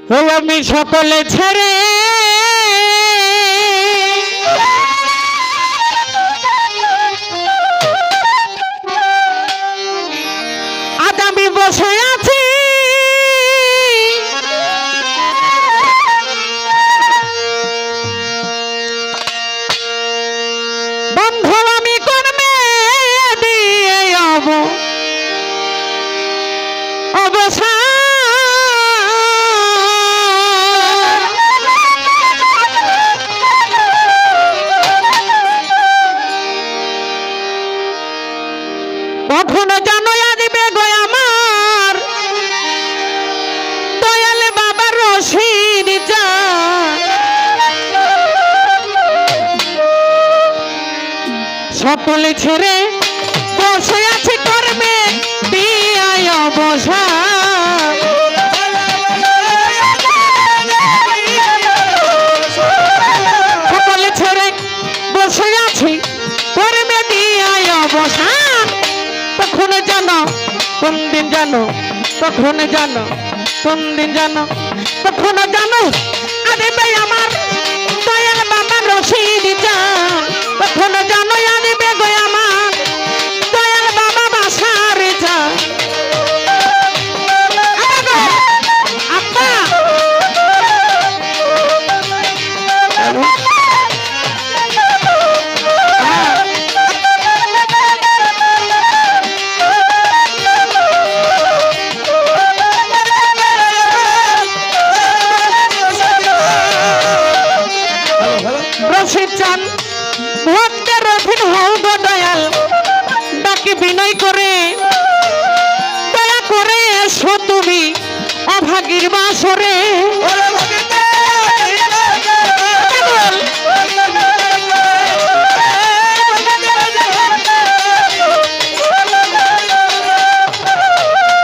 ওই আমি সকলে ছেড়ে আজ আমি বসে আছি বন্ধু আমি কর্মে দিয়ে অবসা কখনো জানো আসবে গো আমার দয়াল বাবার রশিদ সকলে ছেড়ে বসে আছি কর্মে দিয়ায় বসা সকলে ছেড়ে বসে আছি কর্মে দিয়ায় বসা তখন জানো কোন দিন জানো তখন জানো কোন দিন জানো তখন জানো আরে ভাই আমার দয়াল বাবা রশিদ তখন জানো আরে বেগো আমার দয়াল বাবা বাসার আব্বা রশিদ চান ভক্তের অধীন হও গো দয়াল ডাকি বিনয় করে দয়া করে এসো তুমি অভাগীর বাসরে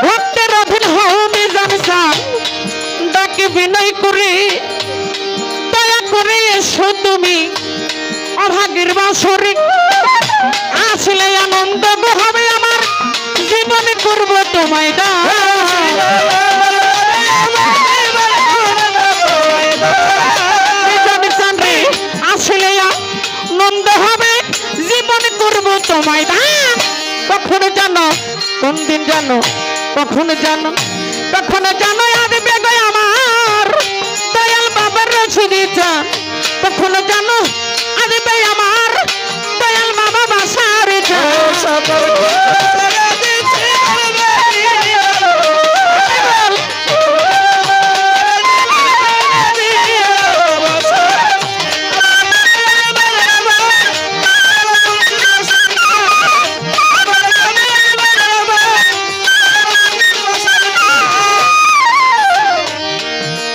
ভক্তের অধীন হও মিজান চান ডাকি বিনয় করে দয়া করে এসো তুমি অভাগীর বাসরে আসলে আনন্দ হবে আমার জীবনে করব তোমায় দান আসলে আনন্দ হবে জীবনে করব তোমায় দান কখনো জানো কোন দিন জানো কখনো জানো কখনো জানো আসবে গো আমার দয়াল বাবার রশিদ চান কখনো জানো আসবে আমার দয়াল বাবা বাসার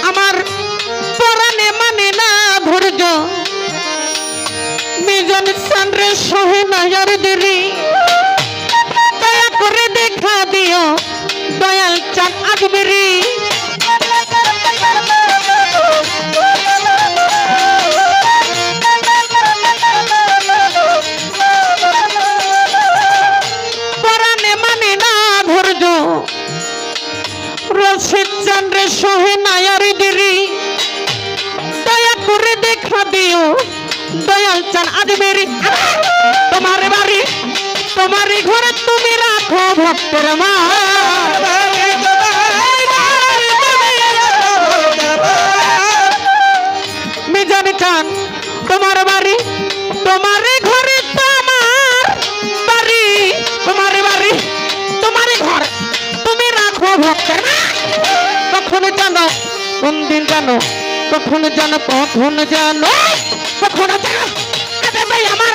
আমার পরাণে মানে না ধৈর্য মিজান চান্দ্রে সহে নায়ার দেরি দয়া করে দেখা দিও দয়াল চাঁদ আজমেরি পরাণে মানে না ধৈর্য রশিদ চান্দ্রে সহে নায়ার দেরি দয়া করে দেখা দিও দয়াল চান আজমেরি তোমার বাড়ি তোমার ঘরে তুমি রাখো ভক্তের মা মিজান চান তোমার বাড়ি তোমার ঘরে তোমার বাড়ি তোমার বাড়ি তোমার ঘর তুমি রাখো ভক্তের মা কখনো জানো কোন দিন জানো কখনো জানো কখনো জানো কখনো জানো আরে ভাই আমার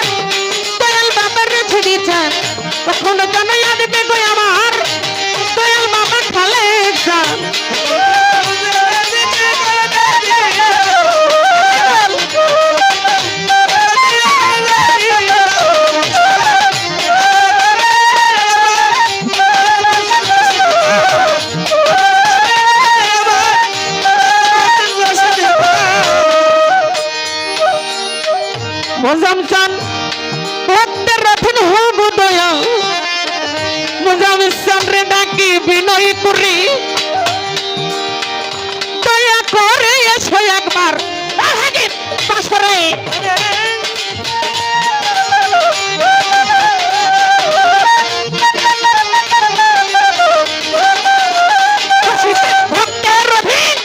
দয়াল বাবার রশিদ চান কখনো জানো আসবে গো আমার দয়াল বাবা খালে চান মোজাম চান ভক্তের রথন হব দয়াল মোজাম চান রে ডাকি বিনয় করি দয়া এসো একবার হাজির বাসরে ভক্তের অধীন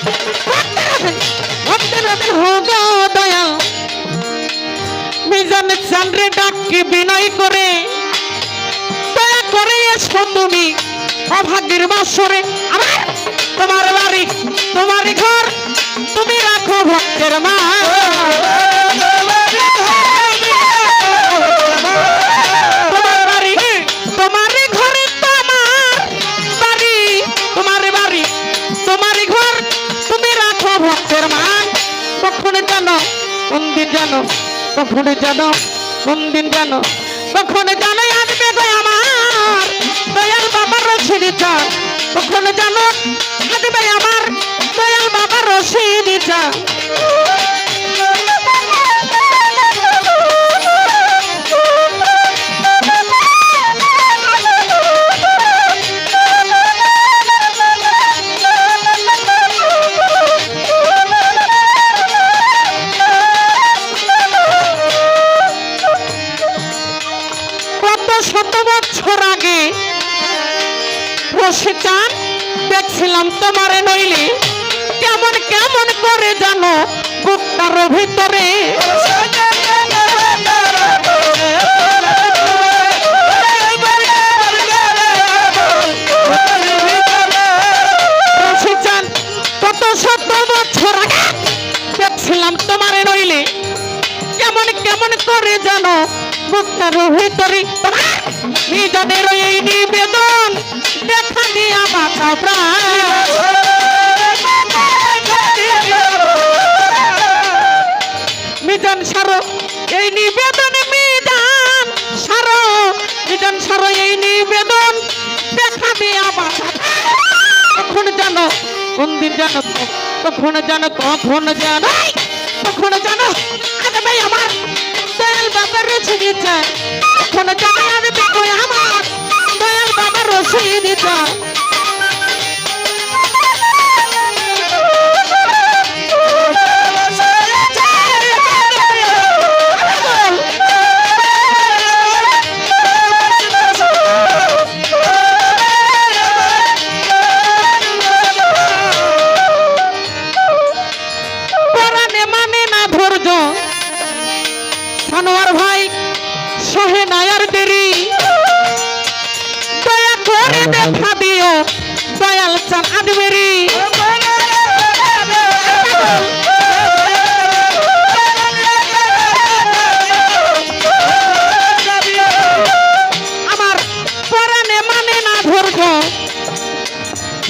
ভক্তের অধীন হোক দয়াল মিজান চান্দ্রে ডাকি বিনয় করে দয়া করে এসো তুমি অভাগীর বাসরে আমার তোমার বাড়ি তোমার ঘর তুমি রাখো ভক্তের মা তোমার বাড়ি তোমার ঘরে তোমার বাড়ি তোমার বাড়ি তোমার ঘর তুমি রাখো ভক্তের মা কখন জানো কোন দিন জানো কখন জানো কোন দিন জানো কখন জানো আসবে গো আমার দয়াল বাবার রশিদি চান কখন জানো আসবে আমার দয়াল বাবার রশিদি চান শত বছর আগে রশি চান দেখছিলাম তোমারে নইলে কেমন কেমন করে জানো বুকটার ভিতরে রশি চান কত শত বছর আগে দেখছিলাম তোমারে নইলে কেমন কেমন করে জানো বুকটার ভিতরে নিজেদের এই নিবেদন দেখা দিয়া বাঁচা প্রাণ মিজান সারো এই নিবেদন মিজান সারো মিজান সারো এই নিবেদন দেখা দিয়া বাঁচা কখন জানো কোন দিন জানো কখন জানো কখন জানো কখন জানো আরে ভাই আমার দয়াল বাবার রশিদি চান কখন জানো আরে ভাই আমার দয়াল বাবার রশিদি চান সানোয়ার ভাই সহে নায়ার দেরি দয়া করে দেখা দিও দয়াল চান আদবেরি আমার পরাণে মানে না ধৈর্য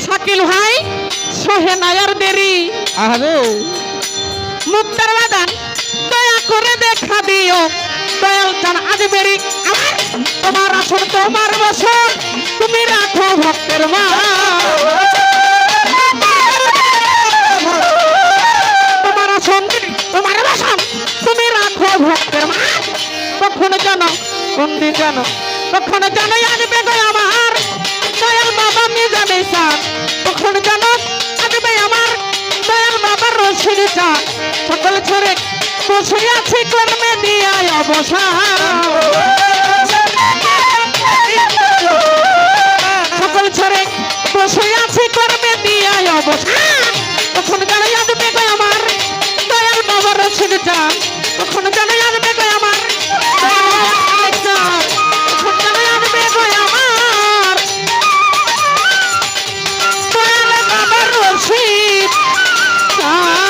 শাকিল ভাই সহে নায়ার দেরি মুক্তার বাদান দয়া করে দেখা দিও দয়াল চান আজবেরি আমার তোমার আসন তোমার বসন তুমি রাখো ভক্তের মা তোমার আসন তোমার বসন তুমি রাখো ভক্তের মা কখন জানো কোন দিন জানো কখন জানো আসবে গো আমার দয়াল বাবা মিজানে চান কখন জানো আসবে আমার দয়াল বাবার রশিদি চান সকল ছেড়ে বসে আছি কর্মে দিয়ায় অবসান সকল ছেড়ে বসে আছি কর্মে দিয়ায় অবসান কখন জানাই আসবে গো আমার দয়াল বাবার রশিদি চান কখন জানাই আসবে গো আমার কখন জানাই আসবে গো আমার দয়াল বাবার রশিদ চান